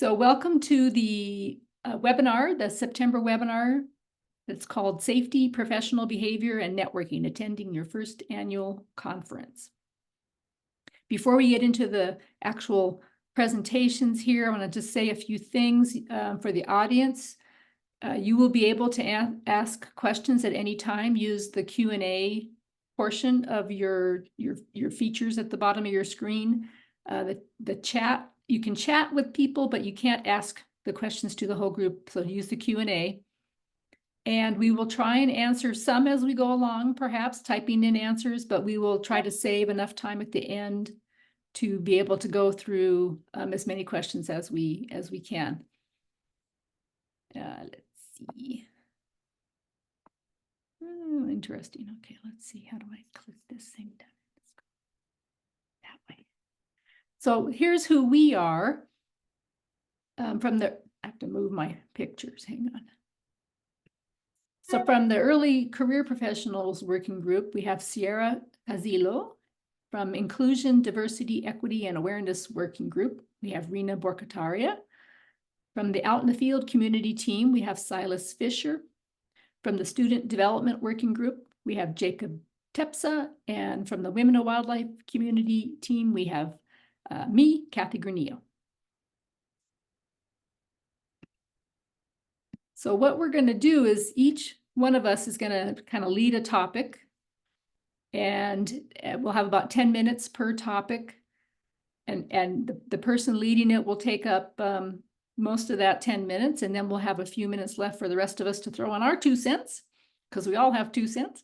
So welcome to the webinar, the September webinar that's called Safety, Professional Behavior, and Networking, Attending Your First Annual Conference. Before we get into the actual presentations here, I want to just say a few things for the audience. You will be able to ask questions at any time. Use the Q&A portion of your features at the bottom of your screen. The chat, you can chat with people, but you can't ask the questions to the whole group, so use the Q&A. And we will try and answer some as we go along, perhaps typing in answers, but we will try to save enough time at the end to be able to go through as many questions as we can. Let's see. Oh, interesting. Okay, let's see. How do I click this thing down? That way. So here's who we are. I have to move my pictures. Hang on. So from the Early Career Professionals Working Group, we have Sierra Azilo. From Inclusion, Diversity, Equity, and Awareness Working Group, we have Rena Borkataria. From the Out in the Field Community Team, we have Silas Fisher. From the Student Development Working Group, we have Jacob Tepsa. And from the Women of Wildlife Community Team, we have me, Kathy Granillo. So what we're going to do is each one of us is going to kind of lead a topic. And we'll have about 10 minutes per topic. And the person leading it will take up most of that 10 minutes. And then we'll have a few minutes left for the rest of us to throw in our 2 cents, because we all have 2 cents.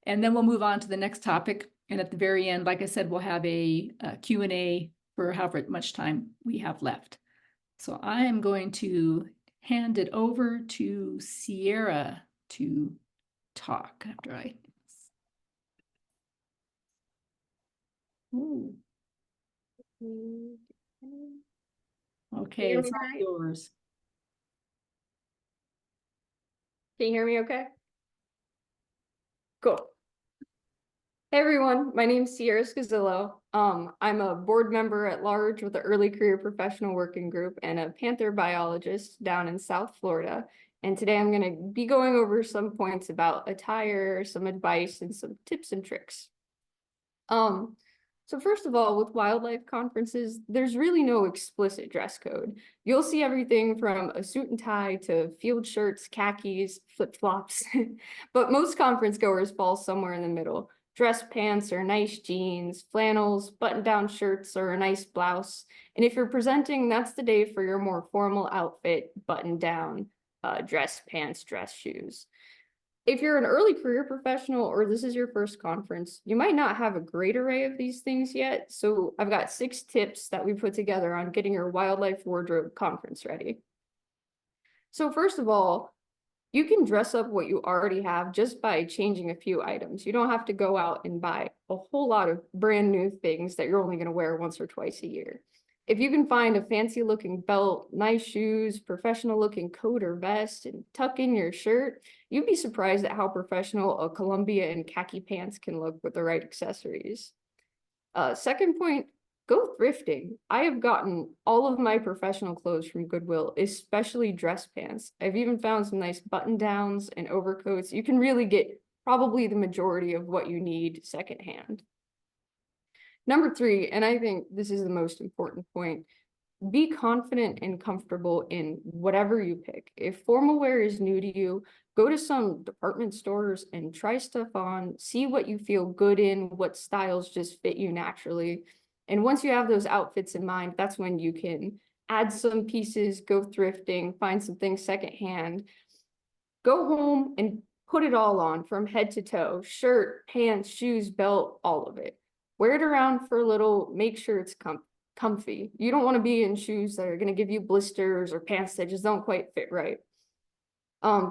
And then we'll move on to the next topic. And at the very end, like I said, we'll have a Q&A for however much time we have left. So I am going to hand it over to Sierra to talk after I... Ooh. Okay, it's all yours. Can you hear me okay? Cool. Hey everyone, my name is Sierra Scazillo. I'm a board member at large with the Early Career Professional Working Group and a panther biologist down in South Florida. And today I'm going to be going over some points about attire, some advice, and some tips and tricks. So first of all, with wildlife conferences, there's really no explicit dress code. You'll see everything from a suit and tie to field shirts, khakis, flip-flops, but most conference goers fall somewhere in the middle. Dress pants or nice jeans, flannels, button-down shirts, or a nice blouse. And if you're presenting, that's the day for your more formal outfit, button-down, dress pants, dress shoes. If you're an early career professional or this is your first conference, you might not have a great array of these things yet. So I've got 6 tips that we put together on getting your wildlife wardrobe conference ready. So first of all, you can dress up what you already have just by changing a few items. You don't have to go out and buy a whole lot of brand new things that you're only going to wear once or twice a year. If you can find a fancy looking belt, nice shoes, professional looking coat or vest, and tuck in your shirt, you'd be surprised at how professional a Columbia and khaki pants can look with the right accessories. Second point, go thrifting. I have gotten all of my professional clothes from Goodwill, especially dress pants. I've even found some nice button downs and overcoats. You can really get probably the majority of what you need secondhand. Number 3, and I think this is the most important point, be confident and comfortable in whatever you pick. If formal wear is new to you, go to some department stores and try stuff on, see what you feel good in, what styles just fit you naturally. And once you have those outfits in mind, that's when you can add some pieces, go thrifting, find some things secondhand, go home and put it all on from head to toe, shirt, pants, shoes, belt, all of it. Wear it around for a little, make sure it's comfy. You don't want to be in shoes that are going to give you blisters or pants that just don't quite fit right.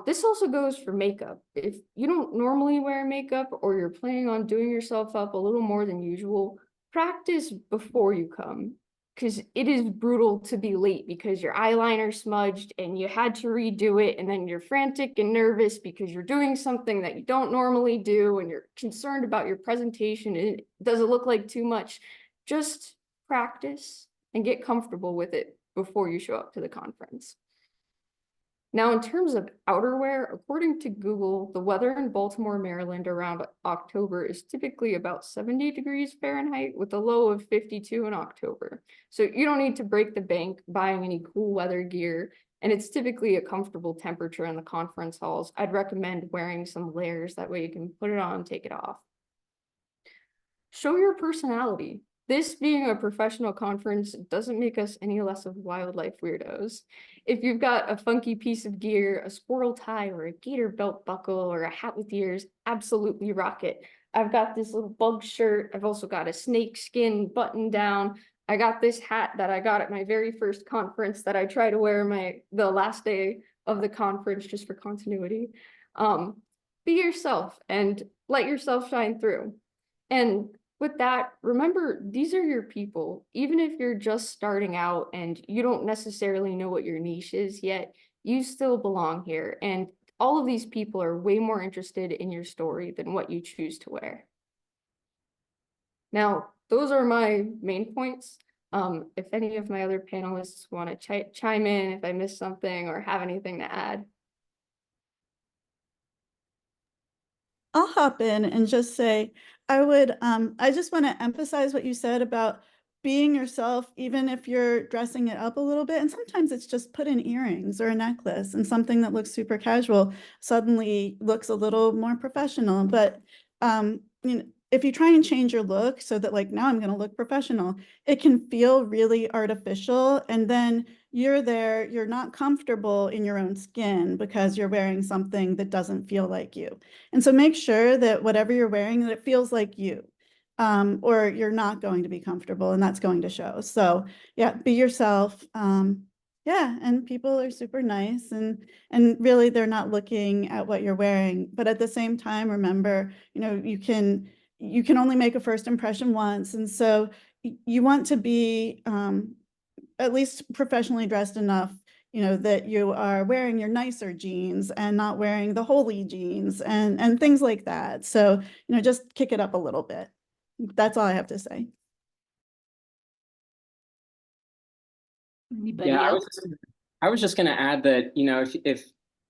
This also goes for makeup. If you don't normally wear makeup or you're planning on doing yourself up a little more than usual, practice before you come, because it is brutal to be late because your eyeliner smudged and you had to redo it, and then you're frantic and nervous because you're doing something that you don't normally do and you're concerned about your presentation and does it look like too much. Just practice and get comfortable with it before you show up to the conference. Now, in terms of outerwear, according to Google, the weather in Baltimore, Maryland around October is typically about 70 degrees Fahrenheit with a low of 52 in October. So you don't need to break the bank buying any cool weather gear, and it's typically a comfortable temperature in the conference halls. I'd recommend wearing some layers, that way you can put it on, take it off. Show your personality. This being a professional conference doesn't make us any less of wildlife weirdos. If you've got a funky piece of gear, a squirrel tie or a gator belt buckle or a hat with ears, absolutely rock it. I've got this little bug shirt. I've also got a snake skin button down. I got this hat that I got at my very first conference that I try to wear the last day of the conference just for continuity. Be yourself and let yourself shine through. And with that, remember, these are your people. Even if you're just starting out and you don't necessarily know what your niche is yet, you still belong here. And all of these people are way more interested in your story than what you choose to wear. Now, those are my main points. If any of my other panelists want to chime in if I missed something or have anything to add. I'll hop in and just say, I just want to emphasize what you said about being yourself, even if you're dressing it up a little bit. And sometimes it's just put in earrings or a necklace, and something that looks super casual suddenly looks a little more professional. But if you try and change your look so that, like, now I'm going to look professional, it can feel really artificial. And then you're not comfortable in your own skin because you're wearing something that doesn't feel like you. And so make sure that whatever you're wearing, that it feels like you, or you're not going to be comfortable, and that's going to show. So yeah, be yourself. Yeah, and people are super nice, and really they're not looking at what you're wearing. But at the same time, remember, you can only make a first impression once. And so you want to be at least professionally dressed enough, that you are wearing your nicer jeans and not wearing the holy jeans and things like that. So, just kick it up a little bit. That's all I have to say. Anybody Yeah, else? I was just going to add that, if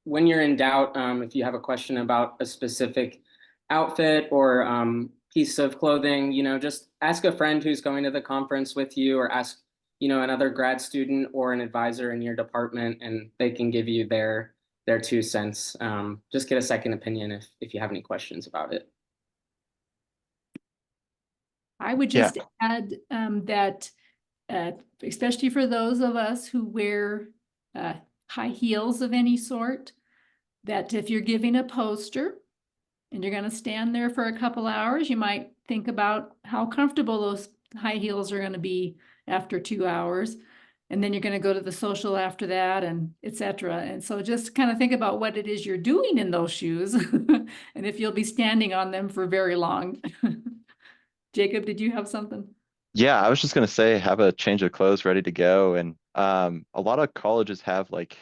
when you're in doubt, if you have a question about a specific outfit or piece of clothing, just ask a friend who's going to the conference with you, or ask, another grad student or an advisor in your department, and they can give you their 2 cents. Just get a second opinion if you have any questions about it. I would just add that especially for those of us who wear high heels of any sort, that if you're giving a poster and you're going to stand there for a couple hours, you might think about how comfortable those high heels are going to be after 2 hours. And then you're going to go to the social after that, and etc. And so just kind of think about what it is you're doing in those shoes and if you'll be standing on them for very long. Jacob, did you have something? Yeah, I was just gonna say, have a change of clothes ready to go. And a lot of colleges have like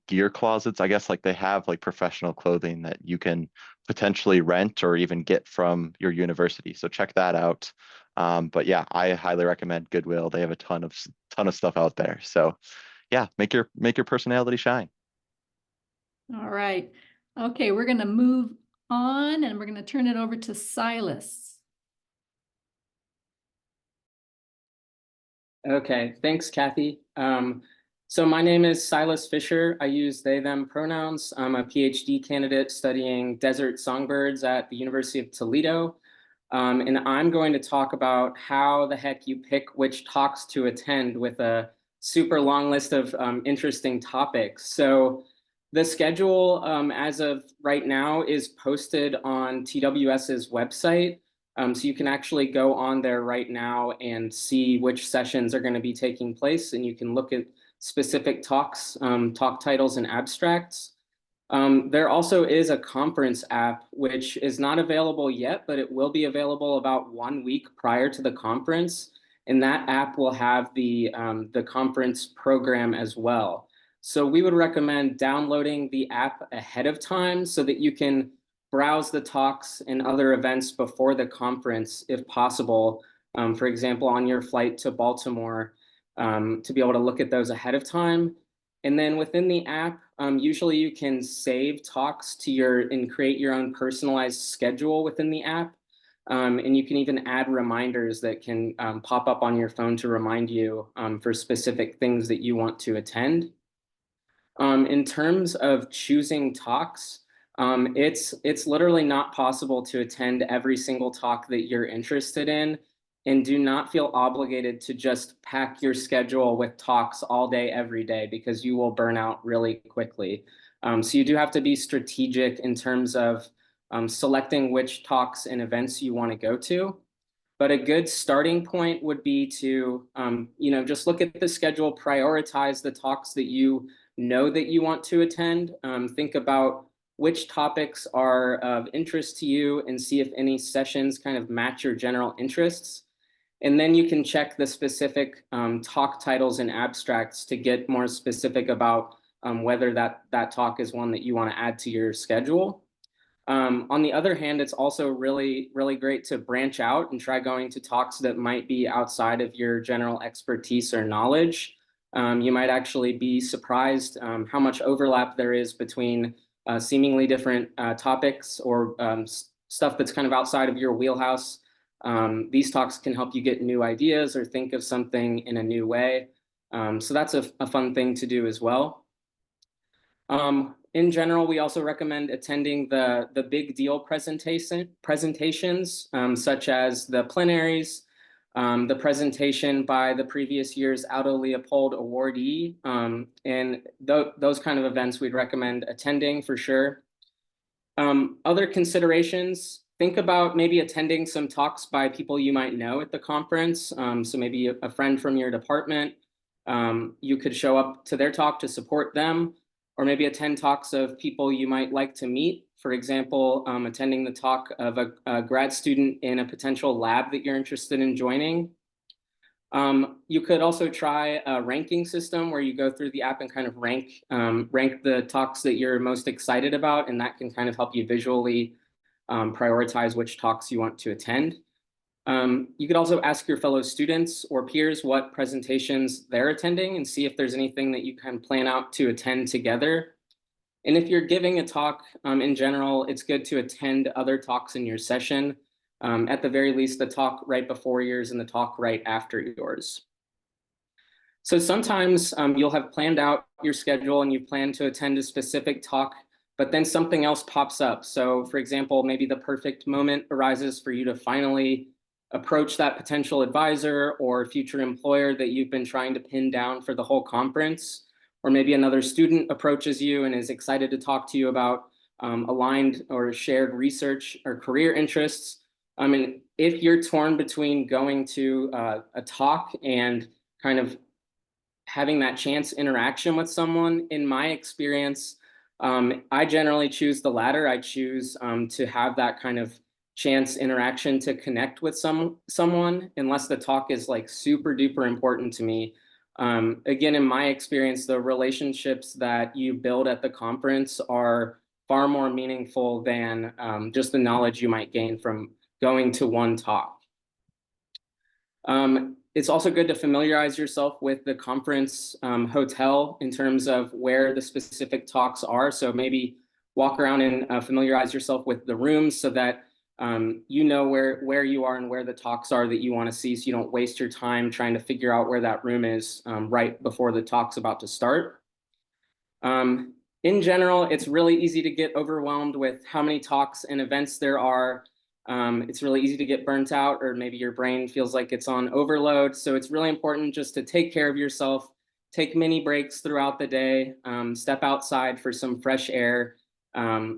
gear closets. I guess like they have like professional clothing that you can potentially rent or even get from your university. So check that out. But yeah, I highly recommend Goodwill. They have a ton of stuff out there. So yeah, make your personality shine. All right. Okay, we're going to move on, and we're going to turn it over to Silas. Okay, thanks, Kathy. So my name is Silas Fisher. I use they, them pronouns. I'm a PhD candidate studying desert songbirds at the University of Toledo. And I'm going to talk about how the heck you pick which talks to attend with a super long list of interesting topics. So the schedule as of right now is posted on TWS's website. So you can actually go on there right now and see which sessions are going to be taking place, and you can look at specific talks, talk titles and abstracts. There also is a conference app, which is not available yet, but it will be available about 1 week prior to the conference. And that app will have the conference program as well. So we would recommend downloading the app ahead of time so that you can browse the talks and other events before the conference, if possible. For example, on your flight to Baltimore, to be able to look at those ahead of time. And then within the app, usually you can save talks to and create your own personalized schedule within the app. And you can even add reminders that can pop up on your phone to remind you for specific things that you want to attend. In terms of choosing talks, it's literally not possible to attend every single talk that you're interested in, and do not feel obligated to just pack your schedule with talks all day, every day, because you will burn out really quickly. So you do have to be strategic in terms of selecting which talks and events you want to go to. But a good starting point would be to, just look at the schedule, prioritize the talks that you know that you want to attend. Think about which topics are of interest to you and see if any sessions kind of match your general interests. And then you can check the specific talk titles and abstracts to get more specific about whether that talk is one that you want to add to your schedule. On the other hand, it's also really, really great to branch out and try going to talks that might be outside of your general expertise or knowledge. You might actually be surprised how much overlap there is between seemingly different topics or stuff that's kind of outside of your wheelhouse. These talks can help you get new ideas or think of something in a new way. So that's a fun thing to do as well. In general, we also recommend attending the big deal presentations, such as the plenaries, the presentation by the previous year's Aldo Leopold awardee, and those kind of events we'd recommend attending for sure. Other considerations, think about maybe attending some talks by people you might know at the conference. So maybe a friend from your department, you could show up to their talk to support them, or maybe attend talks of people you might like to meet. For example, attending the talk of a grad student in a potential lab that you're interested in joining. You could also try a ranking system where you go through the app and kind of rank the talks that you're most excited about, and that can kind of help you visually prioritize which talks you want to attend. You could also ask your fellow students or peers what presentations they're attending and see if there's anything that you can plan out to attend together. And if you're giving a talk in general, it's good to attend other talks in your session. At the very least, the talk right before yours and the talk right after yours. So sometimes you'll have planned out your schedule and you plan to attend a specific talk, but then something else pops up. So for example, maybe the perfect moment arises for you to finally approach that potential advisor or future employer that you've been trying to pin down for the whole conference. Or maybe another student approaches you and is excited to talk to you about aligned or shared research or career interests. And if you're torn between going to a talk and kind of having that chance interaction with someone, in my experience, I generally choose the latter. I choose to have that kind of chance interaction to connect with someone, unless the talk is like super duper important to me. Again, in my experience, the relationships that you build at the conference are far more meaningful than just the knowledge you might gain from going to one talk. It's also good to familiarize yourself with the conference hotel in terms of where the specific talks are. So maybe walk around and familiarize yourself with the rooms so that you know where you are and where the talks are that you want to see, so you don't waste your time trying to figure out where that room is right before the talk's about to start. In general, it's really easy to get overwhelmed with how many talks and events there are. It's really easy to get burnt out, or maybe your brain feels like it's on overload. So it's really important just to take care of yourself, take mini breaks throughout the day, step outside for some fresh air.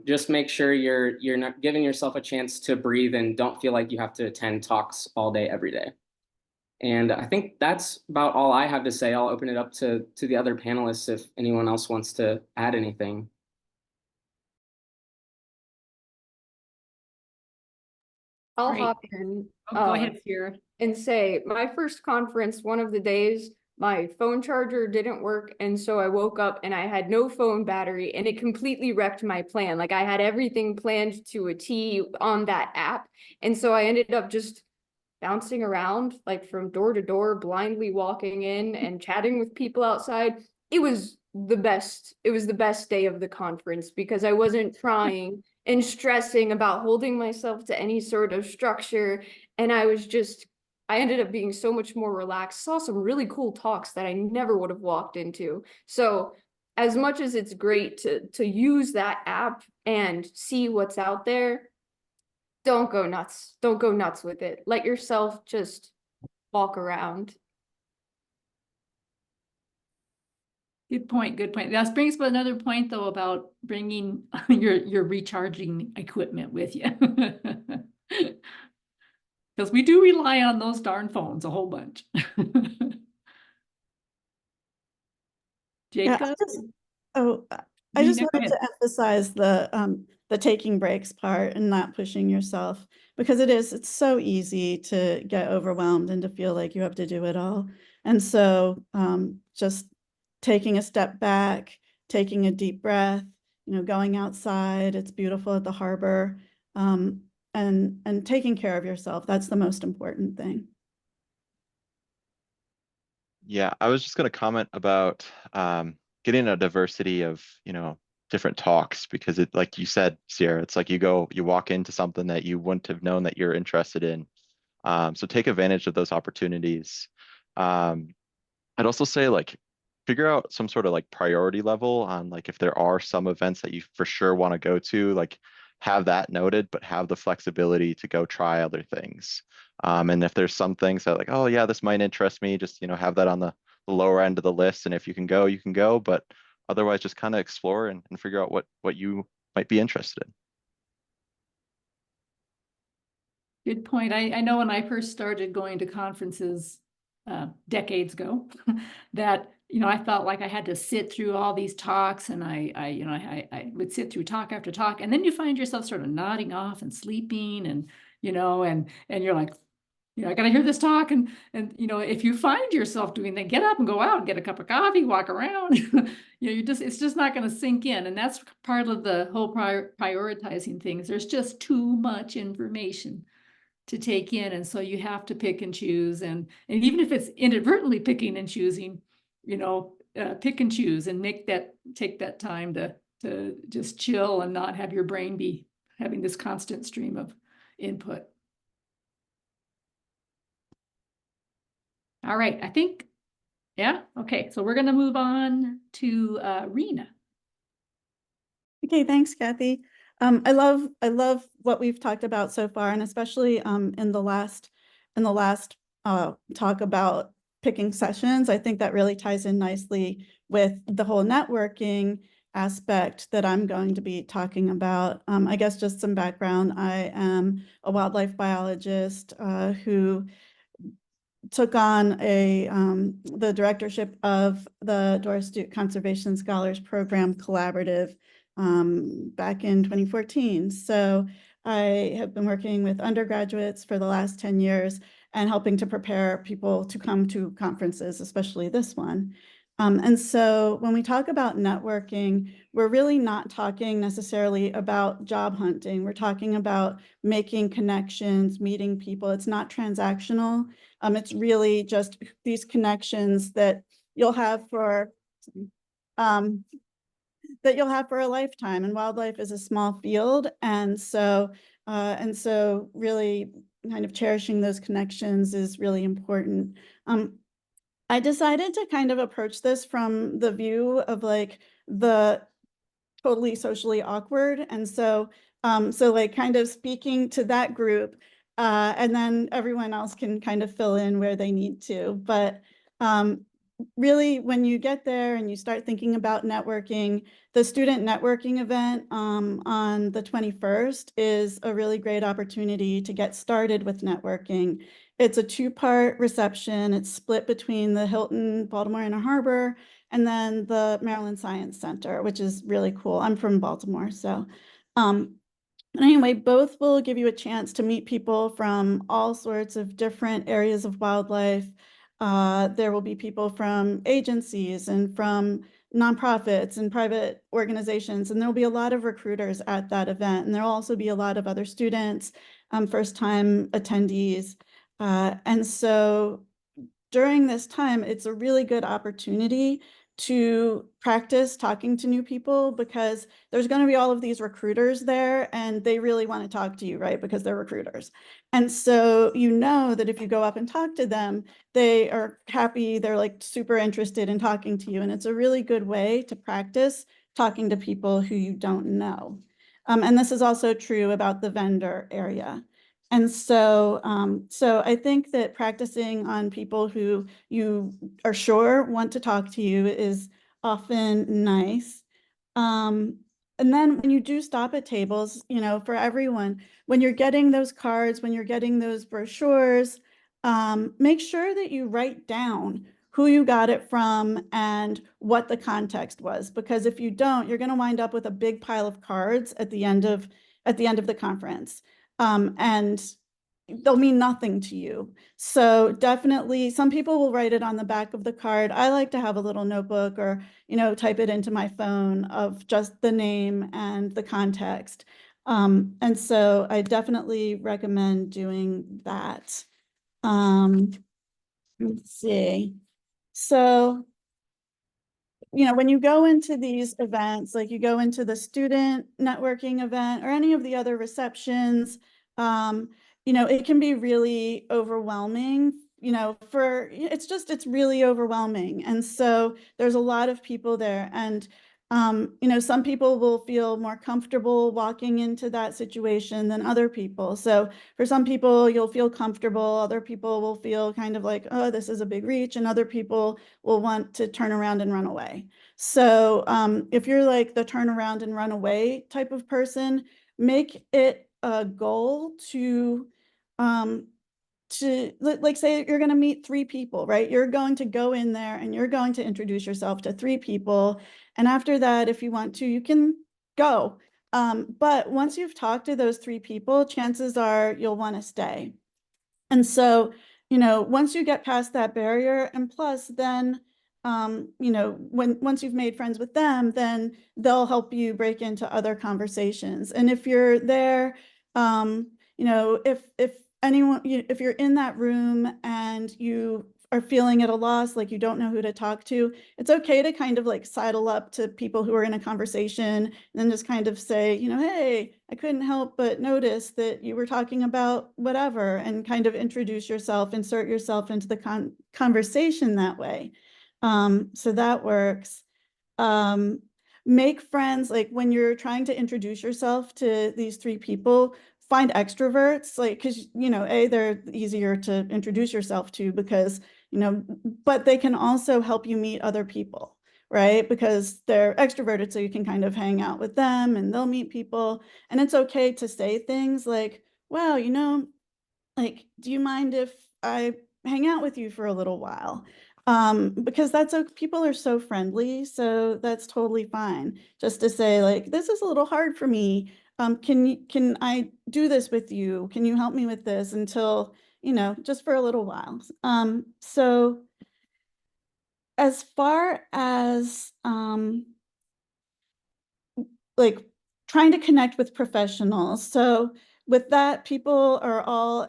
Just make sure you're not giving yourself a chance to breathe and don't feel like you have to attend talks all day, every day. And I think that's about all I have to say. I'll open it up to the other panelists if anyone else wants to add anything. I'll Great. hop in. Oh, go ahead, Sierra. And say, my first conference, one of the days, my phone charger didn't work, and so I woke up and I had no phone battery, and it completely wrecked my plan. Like, I had everything planned to a T on that app, and so I ended up just bouncing around, like from door to door, blindly walking in and chatting with people outside. It was the best. It was the best day of the conference because I wasn't trying and stressing about holding myself to any sort of structure. And I ended up being so much more relaxed, saw some really cool talks that I never would have walked into. So as much as it's great to use that app and see what's out there, don't go nuts. Don't go nuts with it. Let yourself just walk around. Good point, good point. That brings up another point though about bringing your recharging equipment with you. Because we do rely on those darn phones a whole bunch. Yeah, Jacob? I just Nina, go wanted ahead. to emphasize the taking breaks part and not pushing yourself, because it's so easy to get overwhelmed and to feel like you have to do it all. And so just taking a step back, taking a deep breath, going outside, it's beautiful at the harbor, and taking care of yourself. That's the most important thing. Yeah, I was just gonna comment about getting a diversity of, different talks, because it, like you said, Sierra, it's like you walk into something that you wouldn't have known that you're interested in. So take advantage of those opportunities. Um, I'd also say like figure out some sort of like priority level on like if there are some events that you for sure want to go to, like have that noted, but have the flexibility to go try other things. And if there's some things that like, oh yeah, this might interest me, just have that on the lower end of the list. And if you can go, you can go. But otherwise, just kind of explore and figure out what you might be interested in. Good point. I know when I first started going to conferences decades ago, that I felt like I had to sit through all these talks, and I would sit through talk after talk, and then you find yourself sort of nodding off and sleeping, and and you're like, I gotta hear this talk, and if you find yourself doing that, get up and go out, get a cup of coffee, walk around. It's just not going to sink in, and that's part of the whole prioritizing things. There's just too much information to take in, and so you have to pick and choose, and even if it's inadvertently picking and choosing, pick and choose and take that time to just chill and not have your brain be having this constant stream of input. All right, I think, yeah, okay, so we're gonna move on to Rena. Okay, thanks, Kathy. I love what we've talked about so far, and especially in the last talk about picking sessions. I think that really ties in nicely with the whole networking aspect that I'm going to be talking about. I guess just some background. I am a wildlife biologist who took on the directorship of the Doris Duke Conservation Scholars Program Collaborative back in 2014. So I have been working with undergraduates for the last 10 years and helping to prepare people to come to conferences, especially this one. And so when we talk about networking, we're really not talking necessarily about job hunting. We're talking about making connections, meeting people. It's not transactional. It's really just these connections that you'll have for a lifetime. And wildlife is a small field, and so really kind of cherishing those connections is really important. I decided to kind of approach this from the view of like the totally socially awkward, and so like kind of speaking to that group, and then everyone else can kind of fill in where they need to. But really, when you get there and you start thinking about networking, the student networking event on the 21st is a really great opportunity to get started with networking. It's a two-part reception. It's split between the Hilton Baltimore Inner Harbor and then the Maryland Science Center, which is really cool. I'm from Baltimore, so anyway, both will give you a chance to meet people from all sorts of different areas of wildlife. There will be people from agencies and from nonprofits and private organizations, and there will be a lot of recruiters at that event. And there will also be a lot of other students, first-time attendees. And so during this time, it's a really good opportunity to practice talking to new people because there's going to be all of these recruiters there and they really want to talk to you, right? Because they're recruiters. And so you know that if you go up and talk to them, they are happy, they're like super interested in talking to you. And it's a really good way to practice talking to people who you don't know. And this is also true about the vendor area. And so, so I think that practicing on people who you are sure want to talk to you is often nice. And then when you do stop at tables, you know, for everyone, when you're getting those cards, when you're getting those brochures, make sure that you write down who you got it from and what the context was. Because if you don't, you're going to wind up with a big pile of cards at the end of the conference. And they'll mean nothing to you. So definitely, some people will write it on the back of the card. I like to have a little notebook or, you know, type it into my phone of just the name and the context. And so I definitely recommend doing that. Let's see. So, you know, when you go into these events, like you go into the student networking event or any of the other receptions, you know, it can be really overwhelming, you know, it's really overwhelming. And so there's a lot of people there and, you know, some people will feel more comfortable walking into that situation than other people. So for some people, you'll feel comfortable. Other people will feel kind of like, oh, this is a big reach. And other people will want to turn around and run away. So if you're like the turn around and run away type of person, make it a goal to like say you're going to meet 3 people, right? You're going to go in there and you're going to introduce yourself to 3 people. And after that, if you want to, you can go. But once you've talked to those 3 people, chances are you'll want to stay. And so, you know, once you get past that barrier and plus then, you know, once you've made friends with them, then they'll help you break into other conversations. And if you're there, you know, if anyone, if you're in that room and you are feeling at a loss, like you don't know who to talk to, it's okay to kind of like sidle up to people who are in a conversation and then just kind of say, you know, hey, I couldn't help but notice that you were talking about whatever, and kind of introduce yourself, insert yourself into the conversation that way. So that works. Make friends, like when you're trying to introduce yourself to these 3 people, find extroverts, like, because, you know, they're easier to introduce yourself to because, you know, but they can also help you meet other people, right? Because they're extroverted, so you can kind of hang out with them and they'll meet people. And it's okay to say things like, wow, you know, like, do you mind if I hang out with you for a little while? Because people are so friendly, so that's totally fine. Just to say like, this is a little hard for me. Can I do this with you? Can you help me with this until, you know, just for a little while? So as far as like trying to connect with professionals. So with that,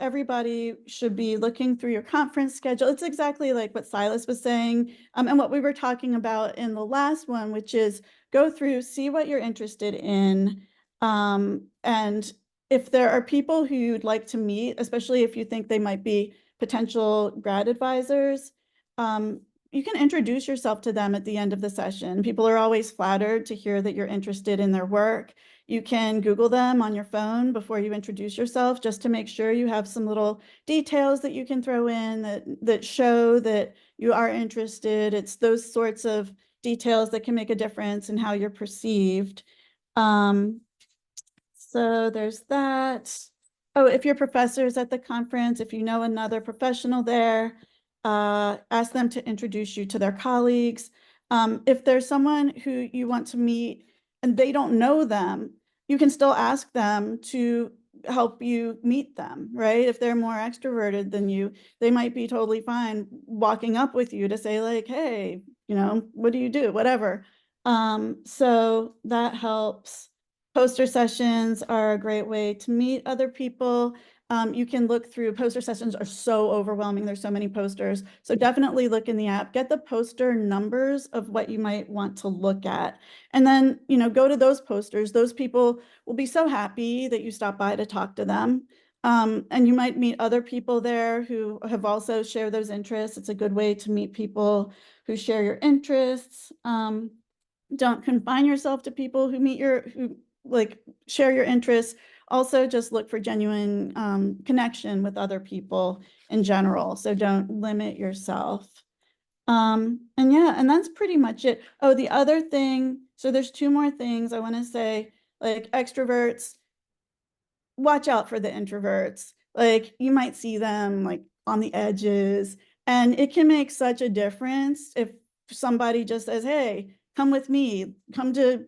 everybody should be looking through your conference schedule. It's exactly like what Silas was saying, and what we were talking about in the last one, which is go through, see what you're interested in. And if there are people who you'd like to meet, especially if you think they might be potential grad advisors, you can introduce yourself to them at the end of the session. People are always flattered to hear that you're interested in their work. You can Google them on your phone before you introduce yourself, just to make sure you have some little details that you can throw in that show that you are interested. It's those sorts of details that can make a difference in how you're perceived. So there's that. Oh, if your professor's at the conference, if you know another professional there, ask them to introduce you to their colleagues. If there's someone who you want to meet and they don't know them, you can still ask them to help you meet them, right? If they're more extroverted than you, they might be totally fine walking up with you to say like, hey, you know, what do you do? Whatever. So that helps. Poster sessions are a great way to meet other people. You can look through, poster sessions are so overwhelming. There's so many posters. So definitely look in the app, get the poster numbers of what you might want to look at. And then, go to those posters. Those people will be so happy that you stop by to talk to them. And you might meet other people there who have also shared those interests. It's a good way to meet people who share your interests. Don't confine yourself to people who share your interests. Also, just look for genuine connection with other people in general. So don't limit yourself. And that's pretty much it. Oh, the other thing, so there's 2 more things I want to say, like extroverts, watch out for the introverts. Like you might see them like on the edges, and it can make such a difference if somebody just says, hey, come with me, come to,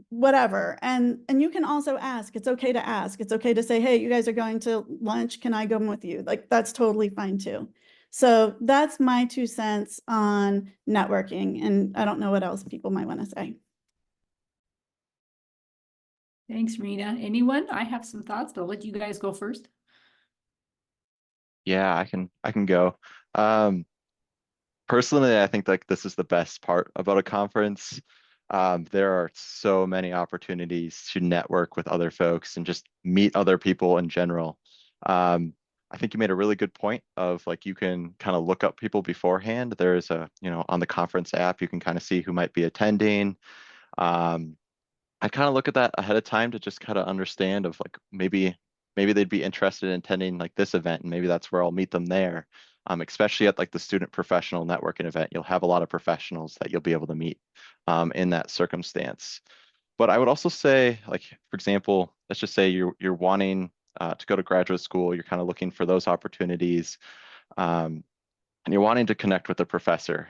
whatever. And you can also ask, it's okay to ask. It's okay to say, hey, you guys are going to lunch. Can I go with you? Like that's totally fine too. So that's my 2 cents on networking. And I don't know what else people might want to say. Thanks, Rena. Anyone? I have some thoughts, but I'll let you guys go first. Yeah, I can go. Personally, I think like this is the best part about a conference. There are so many opportunities to network with other folks and just meet other people in general. I think you made a really good point of like you can kind of look up people beforehand. There's on the conference app, you can kind of see who might be attending. I kind of look at that ahead of time to just kind of understand of like maybe they'd be interested in attending like this event, and maybe that's where I'll meet them there. Especially at like the student professional networking event, you'll have a lot of professionals that you'll be able to meet in that circumstance. But I would also say, like, for example, let's just say you're wanting to go to graduate school, you're kind of looking for those opportunities, and you're wanting to connect with a professor.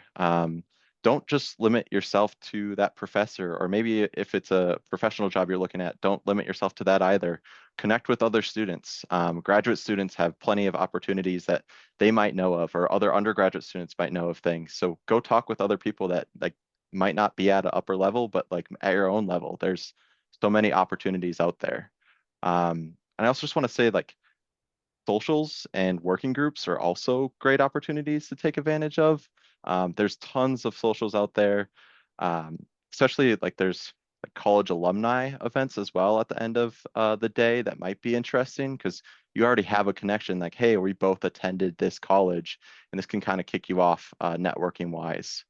Don't just limit yourself to that professor, or maybe if it's a professional job you're looking at, don't limit yourself to that either. Connect with other students. Graduate students have plenty of opportunities that they might know of, or other undergraduate students might know of things. So go talk with other people that like might not be at an upper level, but like at your own level. There's so many opportunities out there. And I also just want to say like socials and working groups are also great opportunities to take advantage of. There's tons of socials out there, especially like there's like college alumni events as well at the end of the day that might be interesting because you already have a connection like, hey, we both attended this college, and this can kind of kick you off networking wise.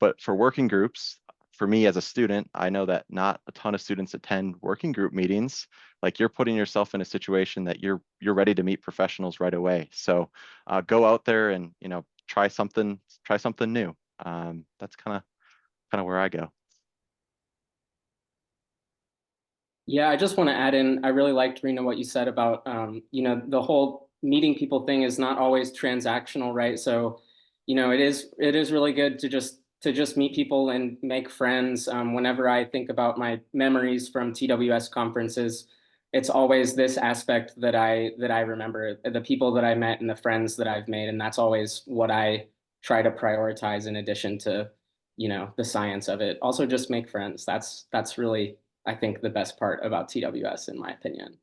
But for working groups, for me as a student, I know that not a ton of students attend working group meetings. Like you're putting yourself in a situation that you're ready to meet professionals right away. So go out there and try something new. That's kind of where I go. Yeah, I just want to add in, I really liked, Rena, what you said about, the whole meeting people thing is not always transactional, right? So, it is really good to just meet people and make friends. Whenever I think about my memories from TWS conferences, it's always this aspect that I remember, the people that I met and the friends that I've made. And that's always what I try to prioritize in addition to, the science of it. Also just make friends. That's really, I think, the best part about TWS, in my opinion.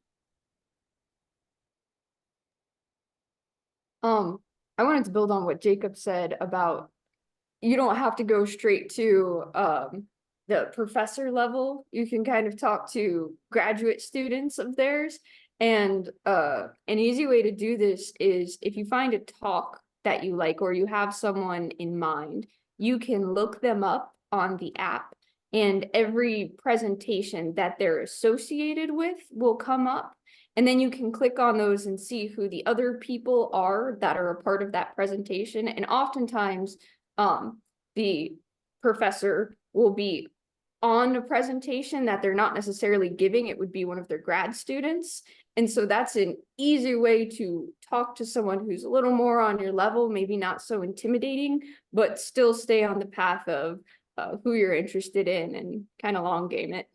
I wanted to build on what Jacob said about you don't have to go straight to the professor level. You can kind of talk to graduate students of theirs. And an easy way to do this is if you find a talk that you like or you have someone in mind, you can look them up on the app, and every presentation that they're associated with will come up. And then you can click on those and see who the other people are that are a part of that presentation. And oftentimes, the professor will be on a presentation that they're not necessarily giving. It would be one of their grad students. And so that's an easy way to talk to someone who's a little more on your level, maybe not so intimidating, but still stay on the path of who you're interested in and kind of long game it.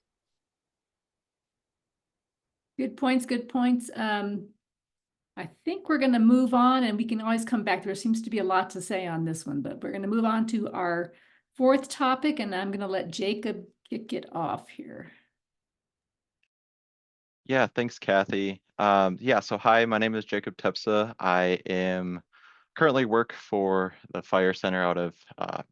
Good points, good points. I think we're going to move on, and we can always come back. There seems to be a lot to say on this one, but we're going to move on to our 4th topic, and I'm going to let Jacob kick it off here. Yeah, thanks, Kathy. Yeah, so hi, my name is Jacob Tepsa. I am currently work for the Fire Center out of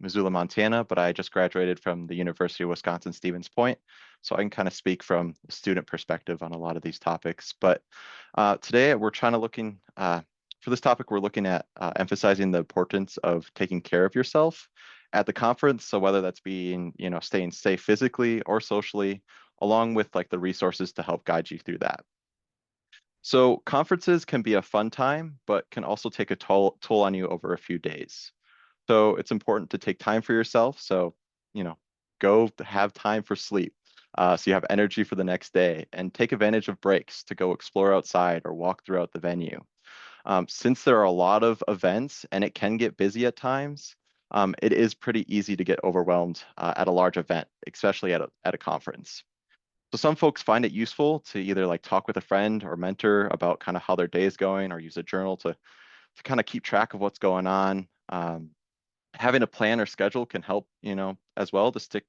Missoula, Montana, but I just graduated from the University of Wisconsin-Stevens Point. So I can kind of speak from a student perspective on a lot of these topics. But today we're trying to for this topic, we're looking at emphasizing the importance of taking care of yourself at the conference. So whether that's being, staying safe physically or socially, along with like the resources to help guide you through that. So conferences can be a fun time, but can also take a toll on you over a few days. So it's important to take time for yourself. So, go have time for sleep. So you have energy for the next day, and take advantage of breaks to go explore outside or walk throughout the venue. Since there are a lot of events and it can get busy at times, it is pretty easy to get overwhelmed at a large event, especially at a conference. So some folks find it useful to either like talk with a friend or mentor about kind of how their day is going, or use a journal to kind of keep track of what's going on. Having a plan or schedule can help, as well to stick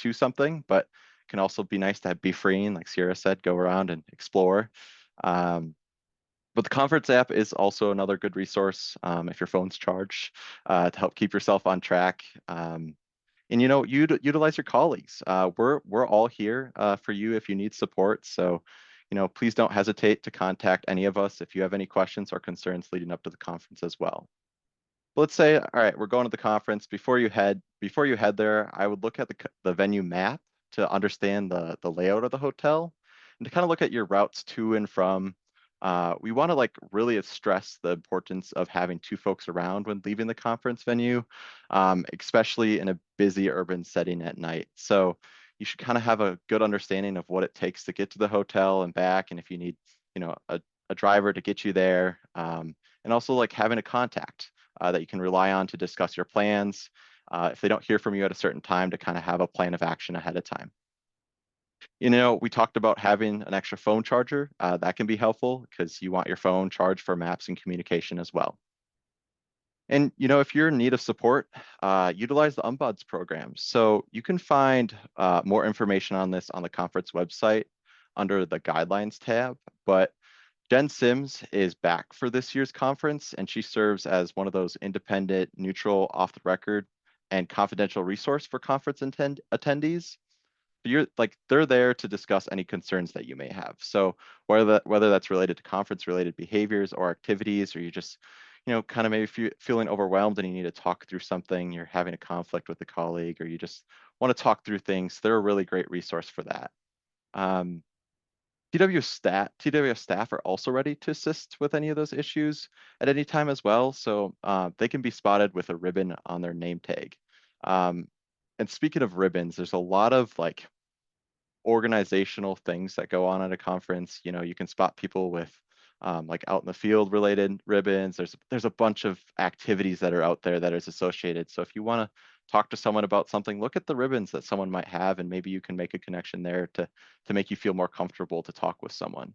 to something, but can also be nice to be free and, like Sierra said, go around and explore. But the conference app is also another good resource if your phone's charged to help keep yourself on track. And utilize your colleagues. We're all here for you if you need support. So, please don't hesitate to contact any of us if you have any questions or concerns leading up to the conference as well. But let's say, all right, we're going to the conference. Before you head there, I would look at the venue map to understand the layout of the hotel, and to kind of look at your routes to and from. We want to like really stress the importance of having two folks around when leaving the conference venue, especially in a busy urban setting at night. So you should kind of have a good understanding of what it takes to get to the hotel and back, and if you need, a driver to get you there, and also like having a contact that you can rely on to discuss your plans. If they don't hear from you at a certain time, to kind of have a plan of action ahead of time. We talked about having an extra phone charger. That can be helpful because you want your phone charged for maps and communication as well. And, if you're in need of support, utilize the Ombuds program. So you can find more information on this on the conference website under the guidelines tab. But Jen Sims is back for this year's conference, and she serves as one of those independent, neutral, off the record, and confidential resource for conference attendees. They're there to discuss any concerns that you may have. So whether that's related to conference related behaviors or activities, or you just, kind of maybe feeling overwhelmed and you need to talk through something, you're having a conflict with a colleague, or you just want to talk through things, they're a really great resource for that. TWS staff are also ready to assist with any of those issues at any time as well. So they can be spotted with a ribbon on their name tag. And speaking of ribbons, there's a lot of like organizational things that go on at a conference. You can spot people with like out in the field related ribbons. There's a bunch of activities that are out there that is associated. So if you want to talk to someone about something, look at the ribbons that someone might have, and maybe you can make a connection there to make you feel more comfortable to talk with someone.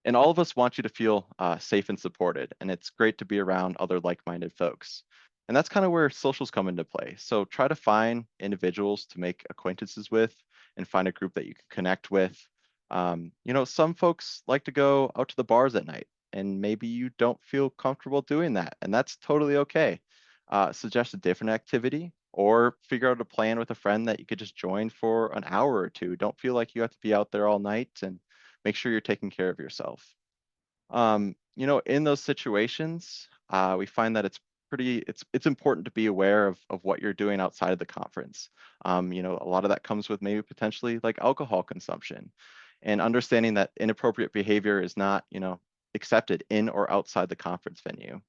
And all of us want you to feel safe and supported, and it's great to be around other like-minded folks. And that's kind of where socials come into play. So try to find individuals to make acquaintances with, and find a group that you can connect with. Some folks like to go out to the bars at night, and maybe you don't feel comfortable doing that, and that's totally okay. Suggest a different activity, or figure out a plan with a friend that you could just join for an hour or two. Don't feel like you have to be out there all night, and make sure you're taking care of yourself. In those situations, we find that it's important to be aware of what you're doing outside of the conference. A lot of that comes with maybe potentially like alcohol consumption, and understanding that inappropriate behavior is not, accepted in or outside the conference venue.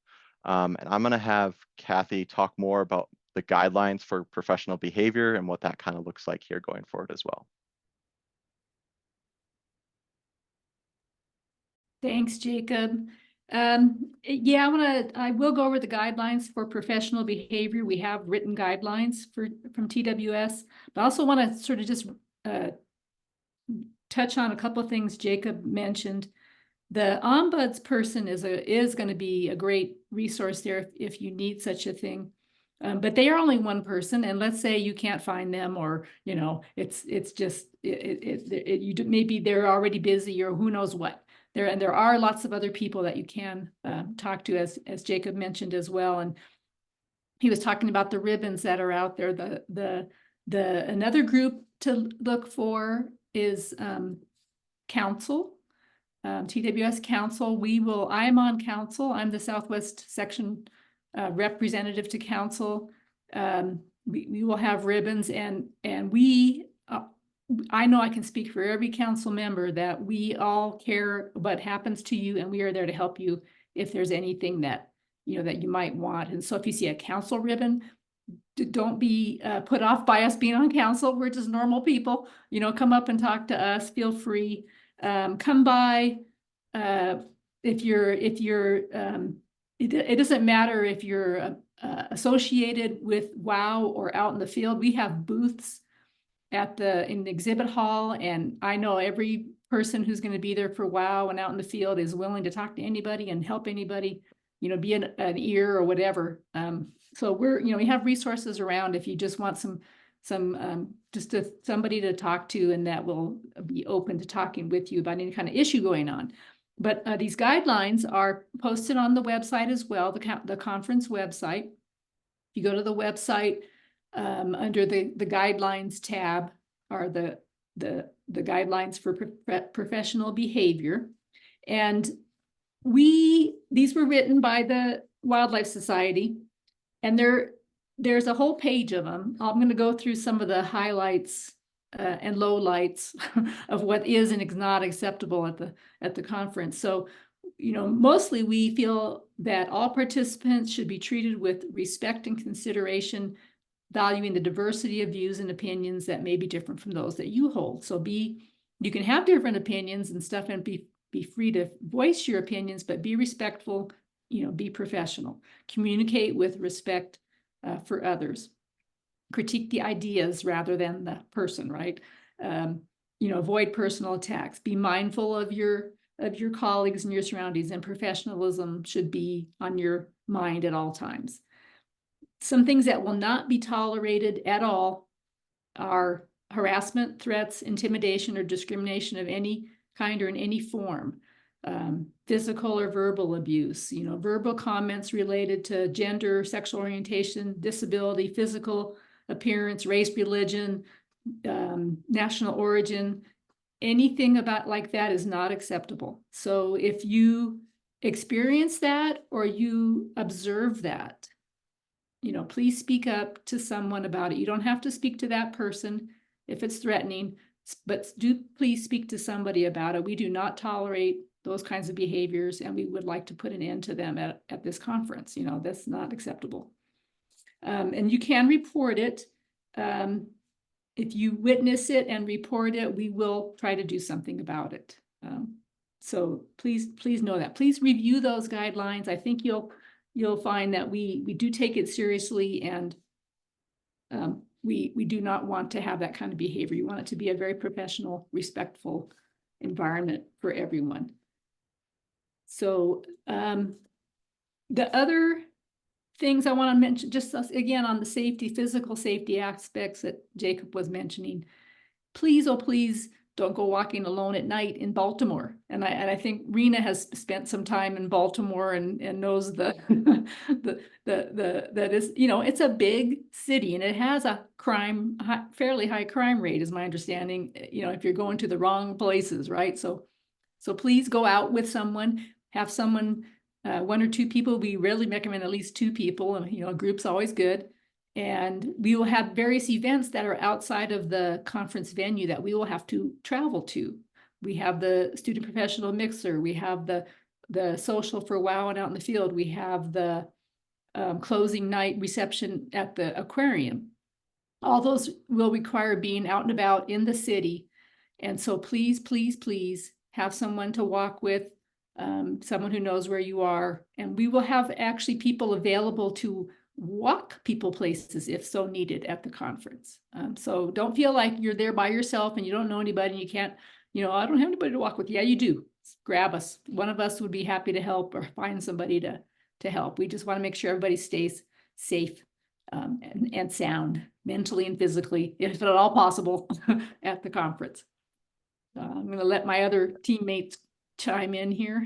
And I'm going to have Kathy talk more about the guidelines for professional behavior and what that kind of looks like here going forward as well. Thanks, Jacob. Yeah, I will go over the guidelines for professional behavior. We have written guidelines from TWS, but I also want to sort of just touch on a couple of things Jacob mentioned. The ombuds person is going to be a great resource there if you need such a thing. But they are only one person, and let's say you can't find them, or, you know, it's just, maybe they're already busy, or who knows what. There are lots of other people that you can talk to, as Jacob mentioned as well. And he was talking about the ribbons that are out there. Another group to look for is council, TWS council. I'm on council. I'm the Southwest section representative to council. We will have ribbons, and I know I can speak for every council member that we all care what happens to you, and we are there to help you if there's anything that, you know, that you might want. And so if you see a council ribbon, don't be put off by us being on council. We're just normal people, you know. Come up and talk to us, feel free. Come by. If you're it doesn't matter if you're associated with WOW or out in the field. We have booths in the exhibit hall, and I know every person who's going to be there for WOW and out in the field is willing to talk to anybody and help anybody, you know, be an ear or whatever. So we have resources around if you just want somebody to talk to, and that will be open to talking with you about any kind of issue going on. But these guidelines are posted on the website as well, the conference website. If you go to the website, under the guidelines tab are the guidelines for professional behavior. And these were written by the Wildlife Society, and there's a whole page of them. I'm going to go through some of the highlights and lowlights of what is and is not acceptable at the conference. So, you know, mostly we feel that all participants should be treated with respect and consideration, valuing the diversity of views and opinions that may be different from those that you hold. So you can have different opinions and stuff, and be free to voice your opinions, but be respectful, you know, be professional, communicate with respect for others, critique the ideas rather than the person, right? You know, avoid personal attacks, be mindful of your colleagues and your surroundings, and professionalism should be on your mind at all times. Some things that will not be tolerated at all are harassment, threats, intimidation, or discrimination of any kind or in any form. Physical or verbal abuse, you know, verbal comments related to gender, sexual orientation, disability, physical appearance, race, religion, national origin, anything about like that is not acceptable. So if you experience that or you observe that, you know, please speak up to someone about it. You don't have to speak to that person if it's threatening, but do please speak to somebody about it. We do not tolerate those kinds of behaviors, and we would like to put an end to them at this conference. You know, that's not acceptable. And you can report it. If you witness it and report it, we will try to do something about it. So please know that. Please review those guidelines. I think you'll find that we do take it seriously, and we do not want to have that kind of behavior. You want it to be a very professional, respectful environment for everyone. So the other things I want to mention, just again on the physical safety aspects that Jacob was mentioning, please, oh please, don't go walking alone at night in Baltimore. And I think Rena has spent some time in Baltimore and knows that is, you know, it's a big city, and it has a fairly high crime rate, is my understanding, you know, if you're going to the wrong places, right? So please go out with someone, have someone, one or two people. We rarely recommend at least two people, and, you know, a group's always good. And we will have various events that are outside of the conference venue that we will have to travel to. We have the student professional mixer. We have the social for WOW and out in the field. We have the closing night reception at the aquarium. All those will require being out and about in the city. And so please, please, please have someone to walk with, someone who knows where you are. And we will have actually people available to walk people places if so needed at the conference. So don't feel like you're there by yourself and you don't know anybody and you can't, you know, I don't have anybody to walk with. Yeah, you do. Grab us. One of us would be happy to help, or find somebody to help. We just want to make sure everybody stays safe and sound mentally and physically, if at all possible, at the conference. I'm going to let my other teammates chime in here.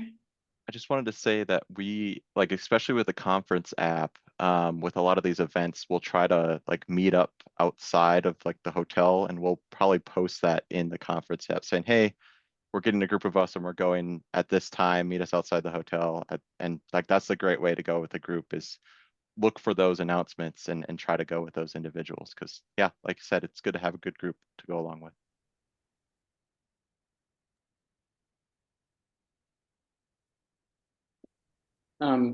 I just wanted to say that we, like, especially with the conference app, with a lot of these events, we'll try to like meet up outside of like the hotel, and we'll probably post that in the conference app saying, hey, we're getting a group of us and we're going at this time, meet us outside the hotel. And like, that's a great way to go with a group, is look for those announcements and try to go with those individuals. Cause yeah, like I said, it's good to have a good group to go along with.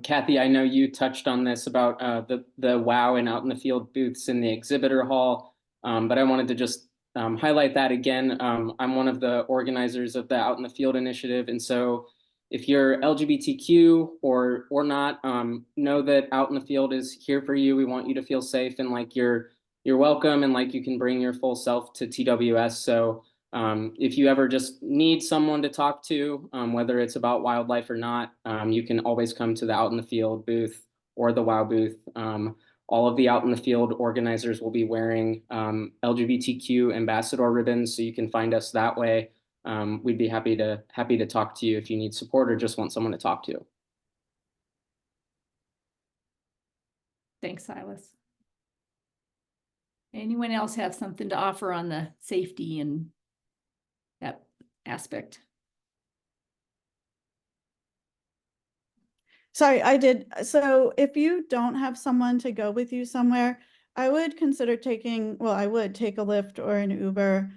Kathy, I know you touched on this about the WOW and out in the field booths in the exhibitor hall, but I wanted to just highlight that again. I'm one of the organizers of the Out in the Field initiative, and so if you're LGBTQ or not, know that Out in the Field is here for you. We want you to feel safe and like you're welcome and like you can bring your full self to TWS. So if you ever just need someone to talk to, whether it's about wildlife or not, you can always come to the Out in the Field booth or the WOW booth. All of the Out in the Field organizers will be wearing LGBTQ ambassador ribbons, so you can find us that way. We'd be happy to talk to you if you need support or just want someone to talk to. Thanks, Silas. Anyone else have something to offer on the safety and that aspect? Sorry, I did. So if you don't have someone to go with you somewhere, I would consider taking, well, I would take a Lyft or an Uber,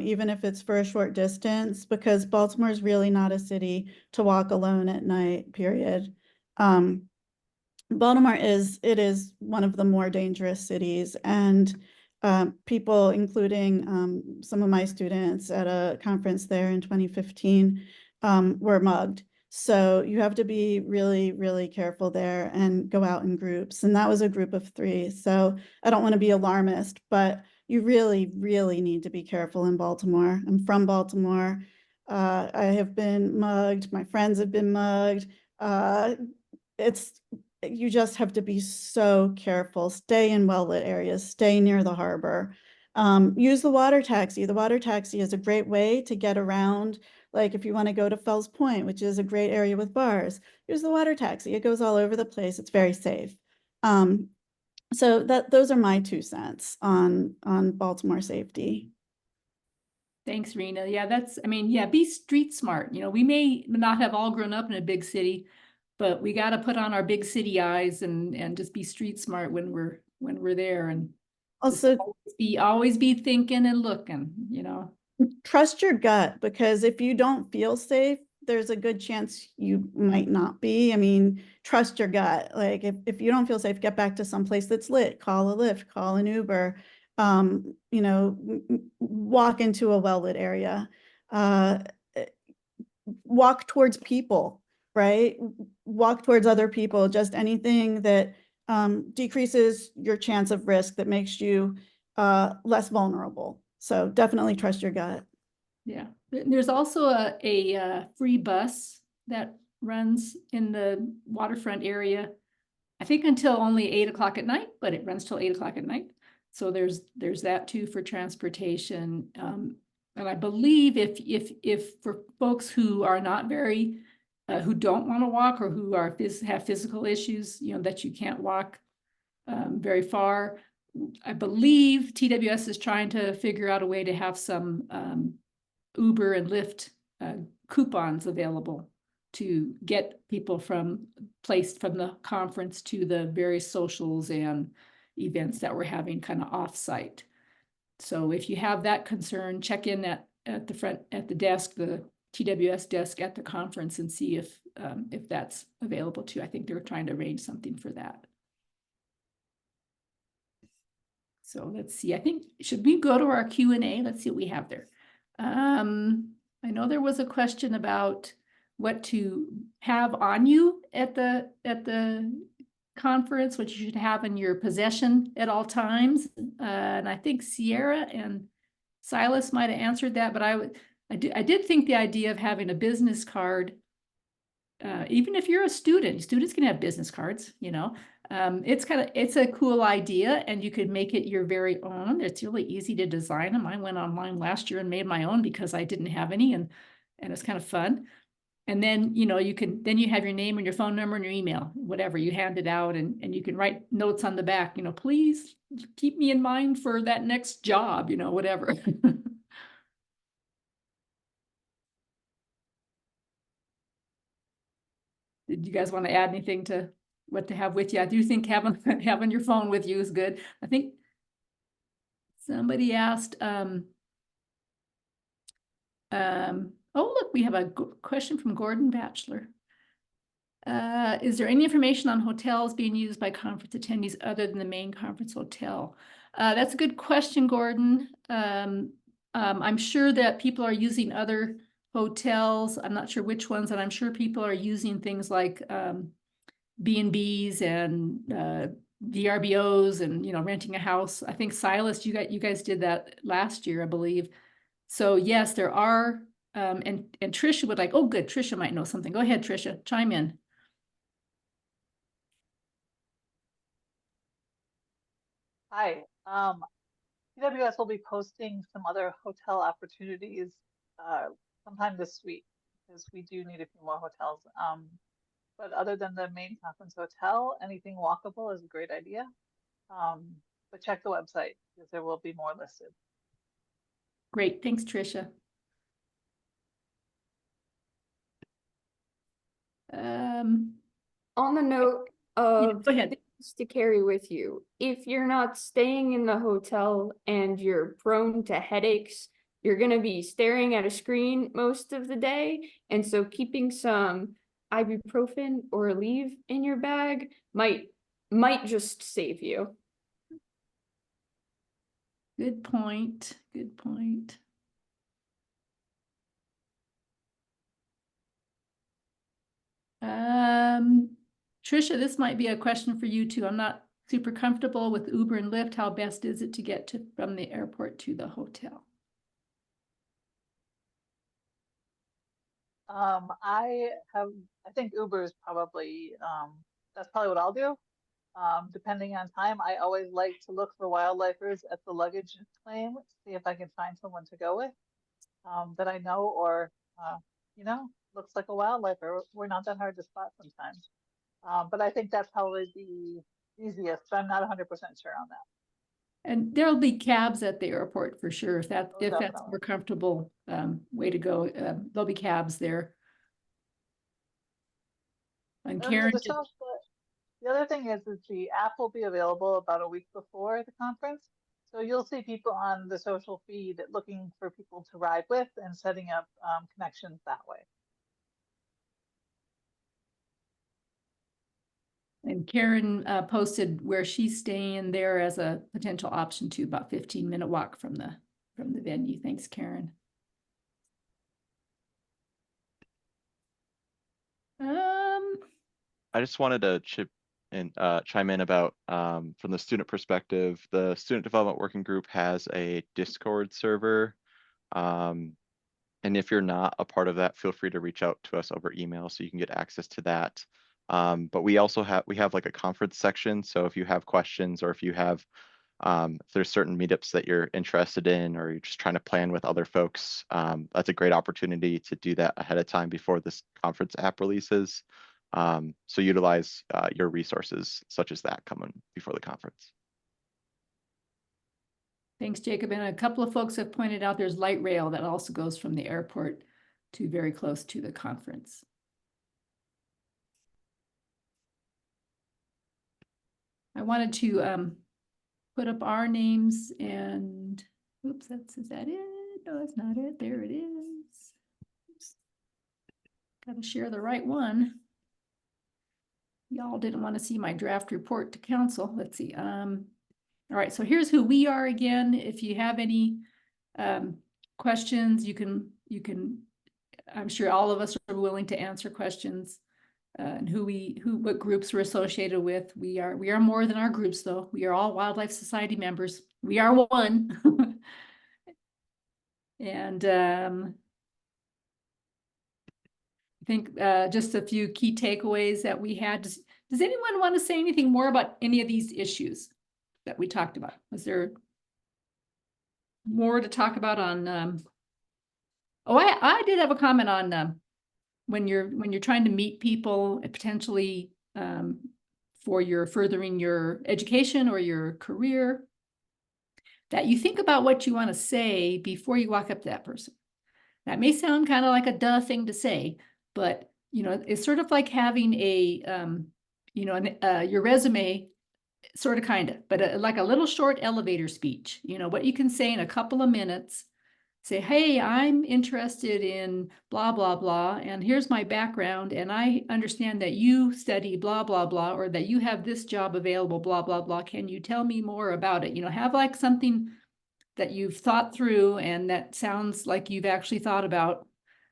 even if it's for a short distance, because Baltimore is really not a city to walk alone at night, period. Baltimore is one of the more dangerous cities, and people, including some of my students at a conference there in 2015, were mugged. So you have to be really, really careful there and go out in groups. And that was a group of 3. So I don't want to be alarmist, but you really, really need to be careful in Baltimore. I'm from Baltimore. I have been mugged. My friends have been mugged. You just have to be so careful. Stay in well-lit areas, stay near the harbor. Use the water taxi. The water taxi is a great way to get around. Like if you want to go to Fells Point, which is a great area with bars, use the water taxi. It goes all over the place. It's very safe. So those are my 2 cents on Baltimore safety. Thanks, Rena. Yeah, be street smart. We may not have all grown up in a big city, but we got to put on our big city eyes and just be street smart when we're there, and Also, always be thinking and looking, trust your gut, because if you don't feel safe, there's a good chance you might not be. I mean, trust your gut. Like if you don't feel safe, get back to someplace that's lit, call a Lyft, call an Uber, walk into a well-lit area, walk towards people, right? Walk towards other people, just anything that decreases your chance of risk, that makes you less vulnerable. So definitely trust your gut. Yeah, there's also a free bus that runs in the waterfront area, I think until only 8 o'clock at night, but it runs till 8 o'clock at night. So there's that too for transportation. And I believe if for folks who are not very, who don't want to walk, or who have physical issues, that you can't walk very far, I believe TWS is trying to figure out a way to have some Uber and Lyft coupons available to get people from the conference to the various socials and events that we're having kind of off-site. So if you have that concern, check in at the front, at the desk, the TWS desk at the conference, and see if that's available too. I think they're trying to arrange something for that. So let's see, I think, should we go to our Q&A? Let's see what we have there. I know there was a question about what to have on you at the conference, what you should have in your possession at all times. And I think Sierra and Silas might have answered that, but I did think the idea of having a business card even if you're a student, students can have business cards, you know. It's a cool idea, and you could make it your very own. It's really easy to design them. I went online last year and made my own because I didn't have any, and it's kind of fun. And then, you know, you have your name and your phone number and your email, whatever, you hand it out, and you can write notes on the back, you know, please keep me in mind for that next job, you know, whatever. Did you guys want to add anything to what to have with you? I do think having having your phone with you is good. I think somebody asked, oh, look, we have a question from Gordon Batchelor. Is there any information on hotels being used by conference attendees other than the main conference hotel? That's a good question, Gordon. I'm sure that people are using other hotels. I'm not sure which ones, and I'm sure people are using things like B&Bs and VRBOs and, you know, renting a house. I think Silas, you guys did that last year, I believe. So yes, there are, and Trisha would like, oh good, Trisha might know something. Go ahead, Trisha, chime in. Hi, PWS will be posting some other hotel opportunities sometime this week because we do need a few more hotels. But other than the main conference hotel, anything walkable is a great idea. But check the website because there will be more listed. Great, thanks, Trisha. On the note Yeah, of go ahead. things to carry with you, if you're not staying in the hotel and you're prone to headaches, you're going to be staring at a screen most of the day. And so keeping some ibuprofen or Aleve in your bag might just save you. Good point, good point. Trisha, this might be a question for you too. I'm not super comfortable with Uber and Lyft. How best is it to get from the airport to the hotel? I think Uber is probably, that's probably what I'll do. Depending on time, I always like to look for wildlifers at the luggage claim, see if I can find someone to go with that I know or, you know, looks like a wildlifer. We're not that hard to spot sometimes. But I think that's probably the easiest, but I'm not 100% sure on that. And there'll be cabs at the airport for sure. If that's Oh, a definitely. more comfortable way to go, there'll be cabs there. And Karen, The other thing is the app will be available about a week before the conference. So you'll see people on the social feed looking for people to ride with and setting up connections that way. and Karen posted where she's staying there as a potential option too, about 15-minute walk from the venue. Thanks, Karen. I just wanted to chime in about from the student perspective. The Student Development Working Group has a Discord server. And if you're not a part of that, feel free to reach out to us over email so you can get access to that. But we also have like a conference section. So if you have questions or if you have if there's certain meetups that you're interested in or you're just trying to plan with other folks, that's a great opportunity to do that ahead of time before this conference app releases. So utilize your resources such as that coming before the conference. Thanks, Jacob. And a couple of folks have pointed out there's light rail that also goes from the airport to very close to the conference. I wanted to put up our names and, oops, is that it? No, that's not it. There it is. Oops. Got to share the right one. Y'all didn't want to see my draft report to council. Let's see. All right, so here's who we are again. If you have any questions, you can, I'm sure all of us are willing to answer questions. And what groups we're associated with. We are more than our groups though. We are all Wildlife Society members. We are one. And I think just a few key takeaways that we had. Does anyone want to say anything more about any of these issues that we talked about? Was there more to talk about on? Oh, I did have a comment on when you're trying to meet people potentially for your furthering your education or your career, that you think about what you want to say before you walk up to that person. That may sound kind of like a duh thing to say, but you know, it's sort of like having a you know, your resume, sort of kind of, but like a little short elevator speech. You know, what you can say in a couple of minutes. Say, hey, I'm interested in blah, blah, blah, and here's my background, and I understand that you study blah, blah, blah, or that you have this job available, blah, blah, blah. Can you tell me more about it? You know, have like something that you've thought through and that sounds like you've actually thought about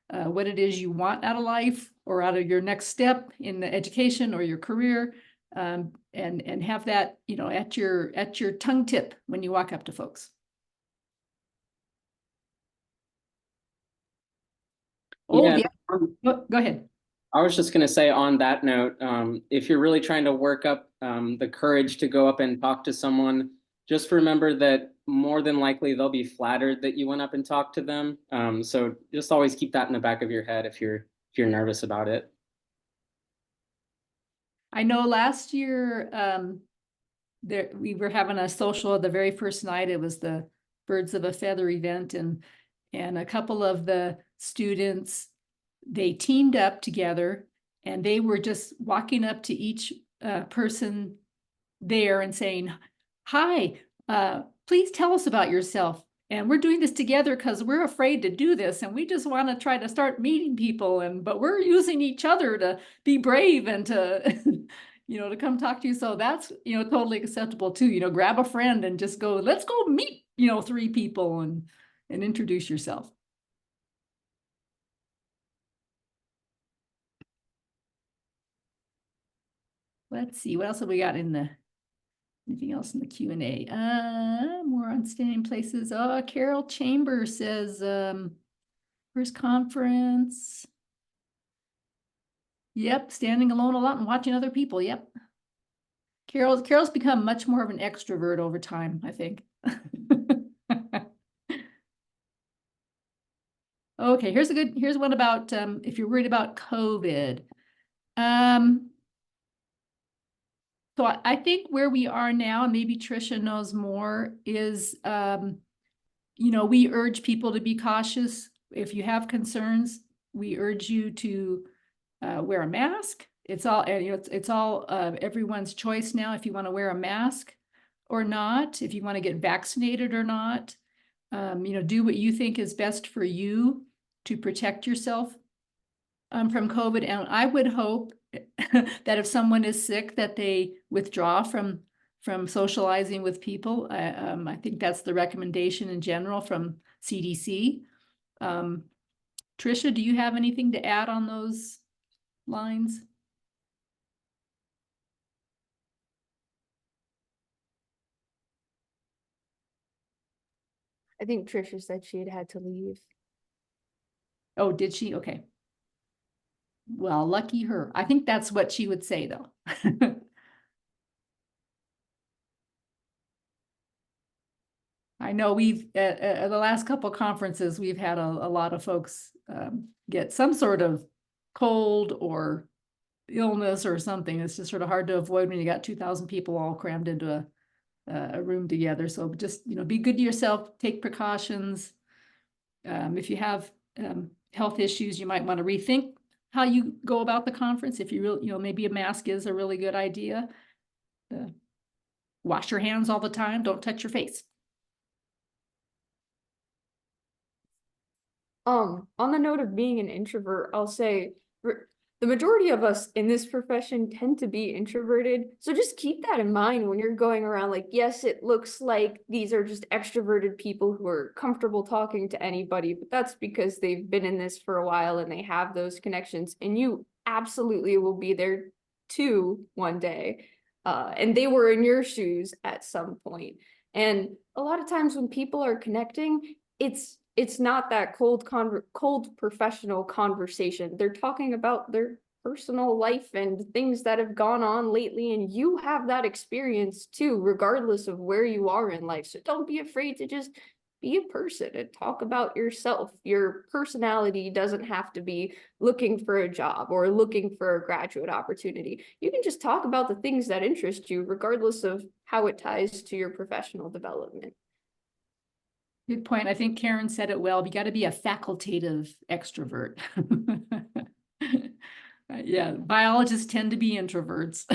what it is you want out of life or out of your next step in the education or your career, and have that, you know, at your tongue tip when you walk up to folks. Oh, Yeah, yeah. Go ahead. I was just going to say on that note, if you're really trying to work up the courage to go up and talk to someone, just remember that more than likely they'll be flattered that you went up and talked to them. So just always keep that in the back of your head if you're nervous about it. I know last year we were having a social the very first night. It was the Birds of a Feather event, and a couple of the students, they teamed up together and they were just walking up to each person there and saying, hi, please tell us about yourself. And we're doing this together because we're afraid to do this. And we just want to try to start meeting people. But we're using each other to be brave and to, you know, to come talk to you. So that's, you know, totally acceptable too. You know, grab a friend and just go, let's go meet, you know, 3 people and introduce yourself. Let's see, what else have we got in the, anything else in the Q&A? More on staying places. Oh, Carol Chambers says, first conference. Yep, standing alone a lot and watching other people. Yep. Carol's become much more of an extrovert over time, I think. Okay, here's one about if you're worried about COVID. So I think where we are now, and maybe Tricia knows more, is you know, we urge people to be cautious. If you have concerns, we urge you to wear a mask. It's all, you know, it's all everyone's choice now if you want to wear a mask or not, if you want to get vaccinated or not. You know, do what you think is best for you to protect yourself from COVID. And I would hope that if someone is sick, that they withdraw from socializing with people. I think that's the recommendation in general from CDC. Tricia, do you have anything to add on those lines? I think Trisha said she had to leave. Oh, did she? Okay. Well, lucky her. I think that's what she would say, though. I know we've, at the last couple of conferences, we've had a lot of folks get some sort of cold or illness or something. It's just sort of hard to avoid when you got 2,000 people all crammed into a room together. So just, you know, be good to yourself, take precautions. If you have health issues, you might want to rethink how you go about the conference. If you really, you know, maybe a mask is a really good idea. Wash your hands all the time. Don't touch your face. On the note of being an introvert, I'll say the majority of us in this profession tend to be introverted. So just keep that in mind when you're going around. Like, yes, it looks like these are just extroverted people who are comfortable talking to anybody, but that's because they've been in this for a while and they have those connections, and you absolutely will be there too one day. And they were in your shoes at some point. And a lot of times when people are connecting, it's it's not that cold professional conversation. They're talking about their personal life and things that have gone on lately, and you have that experience too, regardless of where you are in life. So don't be afraid to just be a person and talk about yourself. Your personality doesn't have to be looking for a job or looking for a graduate opportunity. You can just talk about the things that interest you, regardless of how it ties to your professional development. Good point. I think Karen said it well. You got to be a facultative extrovert. Yeah, biologists tend to be introverts.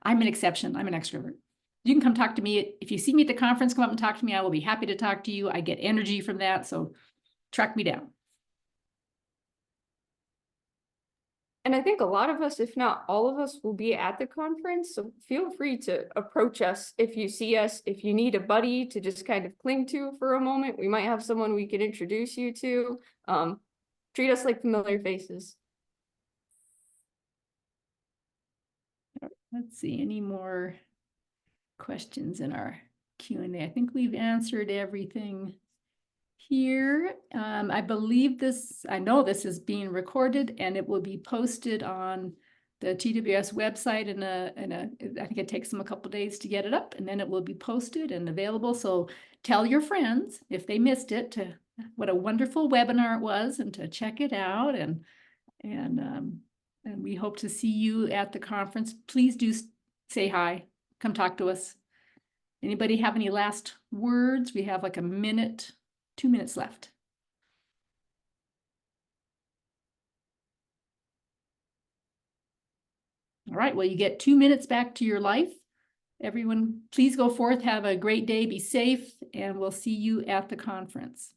I'm an exception. I'm an extrovert. You can come talk to me. If you see me at the conference, come up and talk to me. I will be happy to talk to you. I get energy from that. So track me down. And I think a lot of us, if not all of us, will be at the conference. So feel free to approach us if you see us. If you need a buddy to just kind of cling to for a moment, we might have someone we can introduce you to. Treat us like familiar faces. Let's see, any more questions in our Q&A? I think we've answered everything here. I believe this, I know this is being recorded and it will be posted on the TWS website I think it takes them a couple days to get it up, and then it will be posted and available. So tell your friends if they missed it to what a wonderful webinar it was and to check it out. And we hope to see you at the conference. Please do say hi, come talk to us. Anybody have any last words? We have like a minute, 2 minutes left. All right, well, you get 2 minutes back to your life. Everyone, please go forth, have a great day, be safe, and we'll see you at the conference.